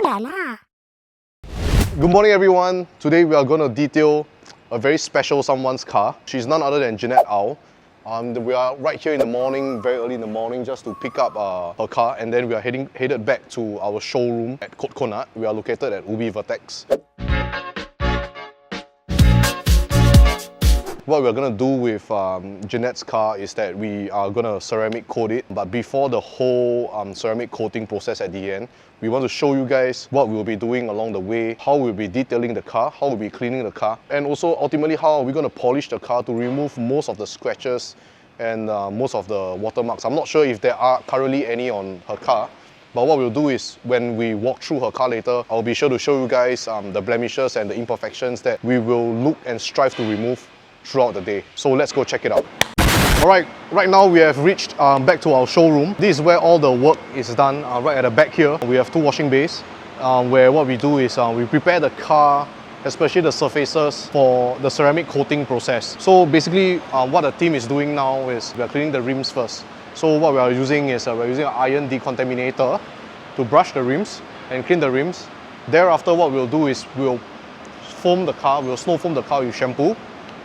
la la. Good morning everyone. Today we are going to detail a very special someone's car. She's none other than Jeanette Aw. We are right here in the morning, very early in the morning, just to pick up her car, and then we are headed back to our showroom at Coatconut. We are located at Ubi Vertex. What we're going to do with Jeanette's car is that we are going to ceramic coat it, but before the whole ceramic coating process at the end, we want to show you guys what we'll be doing along the way, how we'll be detailing the car, how we'll be cleaning the car, and also ultimately how we're going to polish the car to remove most of the scratches and most of the watermarks. I'm not sure if there are currently any on her car, but what we'll do is when we walk through her car later, I'll be sure to show you guys the blemishes and the imperfections that we will look and strive to remove throughout the day. So let's go check it out. Alright, right now we have reached back to our showroom. This is where all the work is done. Right at the back here, we have two washing bays where what we do is we prepare the car, especially the surfaces, for the ceramic coating process. So basically what the team is doing now is we are cleaning the rims first. So what we are using is we're using an iron decontaminator to brush the rims and clean the rims. Thereafter what we'll do is we'll foam the car, we'll snow foam the car with shampoo,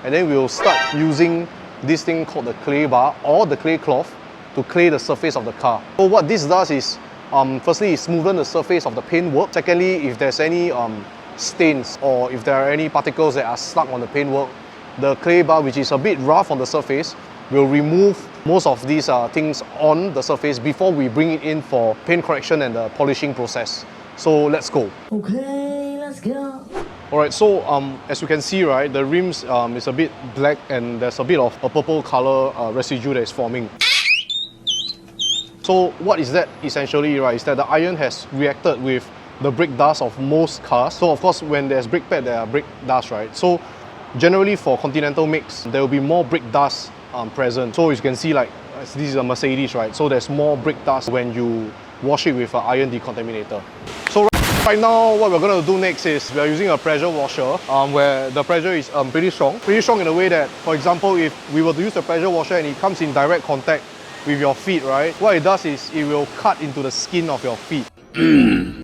and then we'll start using this thing called the clay bar or the clay cloth to clay the surface of the car. So what this does is, firstly, it smoothen the surface of the paintwork. Secondly, if there's any stains or if there are any particles that are stuck on the paintwork, the clay bar, which is a bit rough on the surface, will remove most of these things on the surface before we bring it in for paint correction and the polishing process. So let's go. Okay, let's go. Alright, so as you can see, right, the rims is a bit black and there's a bit of a purple color residue that is forming. So what is that essentially, right, is that the iron has reacted with the brake dust of most cars. So of course when there's brake pad, there are brake dust, right? So generally for Continental makes, there will be more brake dust present. So you can see, like, this is a Mercedes, right? So there's more brake dust when you wash it with an iron decontaminator. So right now, what we're going to do next is we're using a pressure washer where the pressure is pretty strong. Pretty strong in a way that, for example, if we were to use the pressure washer and it comes in direct contact with your feet, right, what it does is it will cut into the skin of your feet.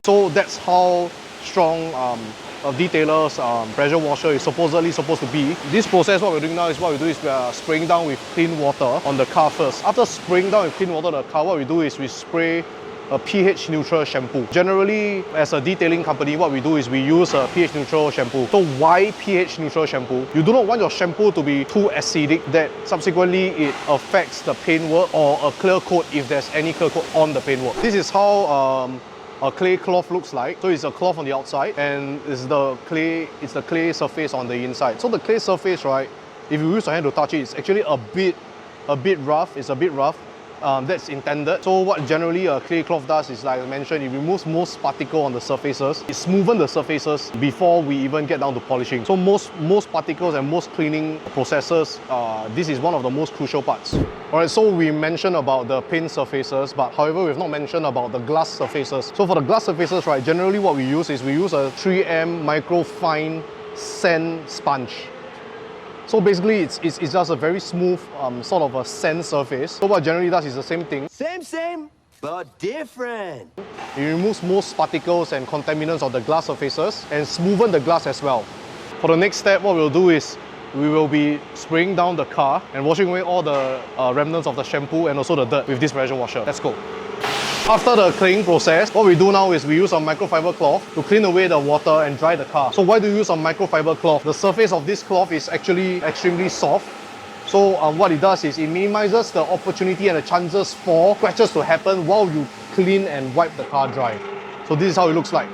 So that's how strong a detailer's pressure washer is supposedly supposed to be. This process, what we're doing now is we are spraying down with clean water on the car first. After spraying down with clean water on the car, what we do is we spray a pH neutral shampoo. Generally, as a detailing company, what we do is we use a pH neutral shampoo. So why pH neutral shampoo? You do not want your shampoo to be too acidic that subsequently it affects the paintwork or a clear coat if there's any clear coat on the paintwork. This is how a clay cloth looks like. So it's a cloth on the outside and it's the clay surface on the inside. So the clay surface, right, if you use your hand to touch it, it's actually a bit rough. It's a bit rough. That's intended. So what generally a clay cloth does is, like I mentioned, it removes most particle on the surfaces. It smoothens the surfaces before we even get down to polishing. So most particles and most cleaning processes, this is one of the most crucial parts. Alright, so we mentioned about the paint surfaces, but however we've not mentioned about the glass surfaces. So for the glass surfaces, right, generally what we use is we use a 3M Microfine sand sponge. So basically, it's just a very smooth sort of a sand surface. So what generally does is the same thing. Same, but different. It removes most particles and contaminants of the glass surfaces and smoothen the glass as well. For the next step, what we'll do is we will be spraying down the car and washing away all the remnants of the shampoo and also the dirt with this pressure washer. Let's go. After the cleaning process, what we do now is we use a microfiber cloth to clean away the water and dry the car. So why do you use a microfiber cloth? The surface of this cloth is actually extremely soft. So what it does is it minimizes the opportunity and the chances for scratches to happen while you clean and wipe the car dry. So this is how it looks like.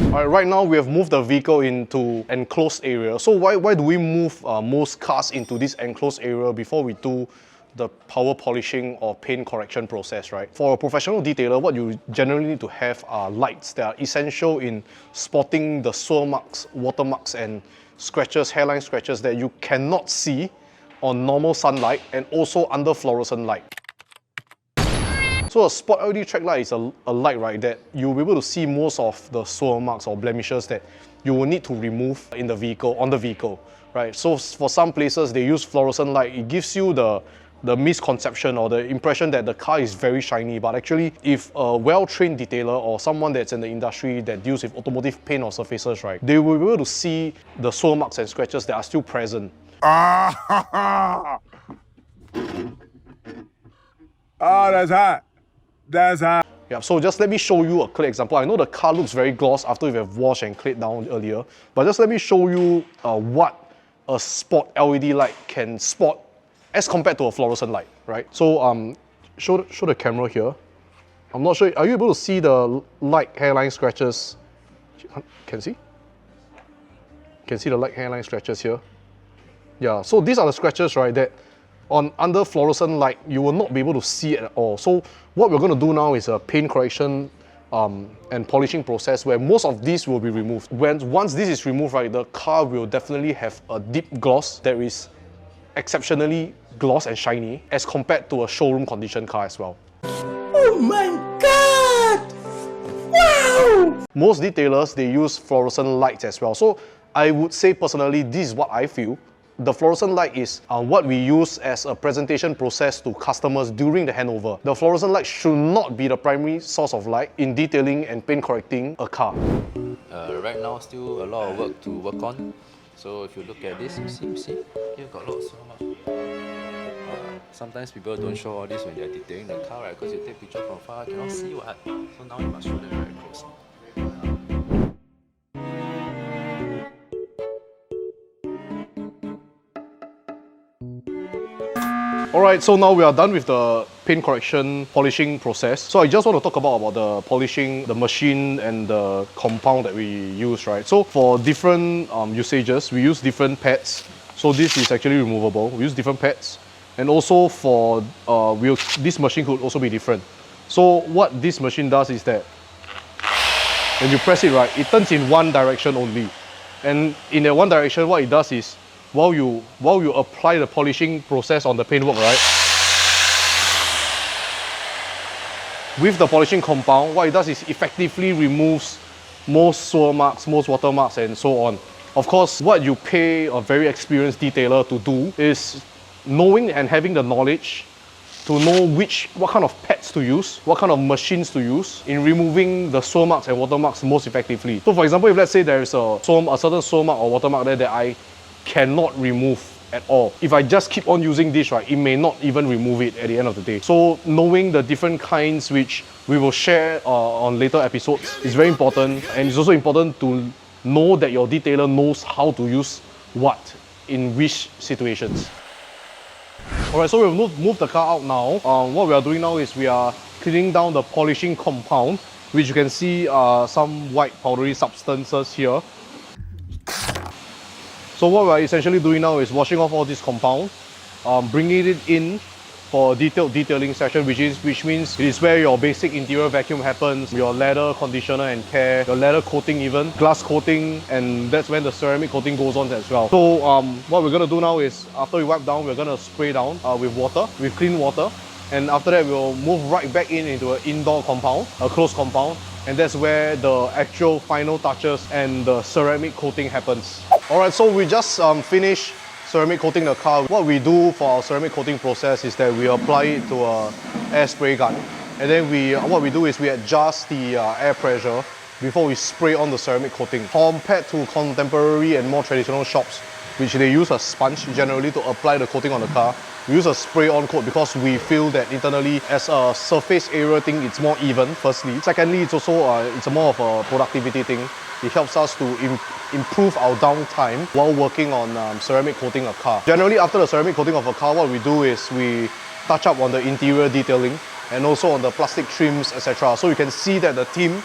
Alright, right now we have moved the vehicle into enclosed area. So why do we move most cars into this enclosed area before we do the power polishing or paint correction process, right? For a professional detailer, what you generally need to have are lights that are essential in spotting the swirl marks, watermarks and scratches, hairline scratches that you cannot see on normal sunlight and also under fluorescent light. So a spot LED track light is a light, right, that you'll be able to see most of the swirl marks or blemishes that you will need to remove in the vehicle, on the vehicle, right? So for some places, they use fluorescent light. It gives you the the misconception or the impression that the car is very shiny, but actually if a well-trained detailer or someone that's in the industry that deals with automotive paint or surfaces, right, they will be able to see the swirl marks and scratches that are still present. Ah, oh, that's hot. That's hot. Yeah, so just let me show you a clear example. I know the car looks very gloss after we have washed and clayed down earlier, but just let me show you what a spot LED light can spot as compared to a fluorescent light, right? So show the camera here. I'm not sure, are you able to see the light hairline scratches? Can see? Can see the light hairline scratches here? Yeah, so these are the scratches, right, that under fluorescent light, you will not be able to see it at all. So what we're going to do now is a paint correction and polishing process where most of these will be removed. Once this is removed, right, the car will definitely have a deep gloss that is exceptionally gloss and shiny as compared to a showroom condition car as well. Oh my god! Wow! Most detailers, they use fluorescent lights as well. So I would say personally, this is what I feel. The fluorescent light is what we use as a presentation process to customers during the handover. The fluorescent light should not be the primary source of light in detailing and paint correcting a car. Right now, still a lot of work to work on. So if you look at this, you see, here got lots so much. Sometimes people don't show all this when they're detailing the car, right? Because you take picture from far, cannot see what. So now you must show them very close. Alright, so now we are done with the paint correction polishing process. So I just want to talk about the polishing, the machine and the compound that we use, right? So for different usages, we use different pads. So this is actually removable. We use different pads. And also for, this machine could also be different. So what this machine does is that when you press it, right, it turns in one direction only. And in that one direction, what it does is, while you apply the polishing process on the paintwork, right, with the polishing compound, what it does is effectively removes most swirl marks, most watermarks, and so on. Of course, what you pay a very experienced detailer to do is knowing and having the knowledge to know what kind of pads to use, what kind of machines to use in removing the swirl marks and watermarks most effectively. So for example, if let's say there is a certain swirl mark or watermark there that I cannot remove at all. If I just keep on using this, right, it may not even remove it at the end of the day. So knowing the different kinds which we will share on later episodes is very important, and it's also important to know that your detailer knows how to use what in which situations. Alright, so we've moved the car out now. What we are doing now is we are cleaning down the polishing compound, which you can see some white powdery substances here. So what we're essentially doing now is washing off all this compound, bringing it in for a detailed detailing session, which means it is where your basic interior vacuum happens, your leather conditioner and care, your leather coating even, glass coating, and that's when the ceramic coating goes on as well. So what we're going to do now is, after we wipe down, we're going to spray down with water, with clean water, and after that we'll move right back into an indoor compound, a closed compound, and that's where the actual final touches and the ceramic coating happens. Alright, so we just finished ceramic coating the car. What we do for our ceramic coating process is that we apply it to an air spray gun, and then what we do is we adjust the air pressure before we spray on the ceramic coating. Compared to contemporary and more traditional shops, which they use a sponge generally to apply the coating on the car, we use a spray-on coat because we feel that internally, as a surface area thing, it's more even, firstly. Secondly, it's also it's more of a productivity thing. It helps us to improve our downtime while working on ceramic coating a car. Generally, after the ceramic coating of a car, what we do is we touch up on the interior detailing and also on the plastic trims, etc. So you can see that the team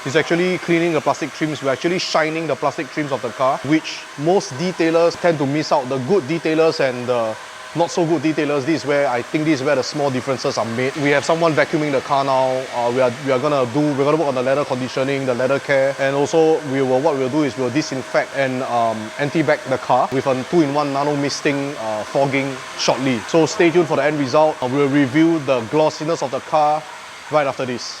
is actually cleaning the plastic trims. We're actually shining the plastic trims of the car, which most detailers tend to miss out. The good detailers and the not so good detailers, I think this is where the small differences are made. We have someone vacuuming the car now. We're gonna work on the leather conditioning, the leather care, and also what we'll do is we'll disinfect and anti-bac the car with a 2-in-1 nano misting fogging shortly. So stay tuned for the end result. We'll review the glossiness of the car right after this.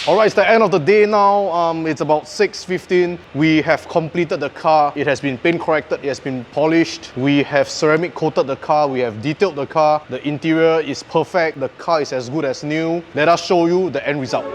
Alright, it's the end of the day now. It's about 6:15. We have completed the car. It has been paint corrected, it has been polished. We have ceramic coated the car, we have detailed the car. The interior is perfect, the car is as good as new. Let us show you the end result.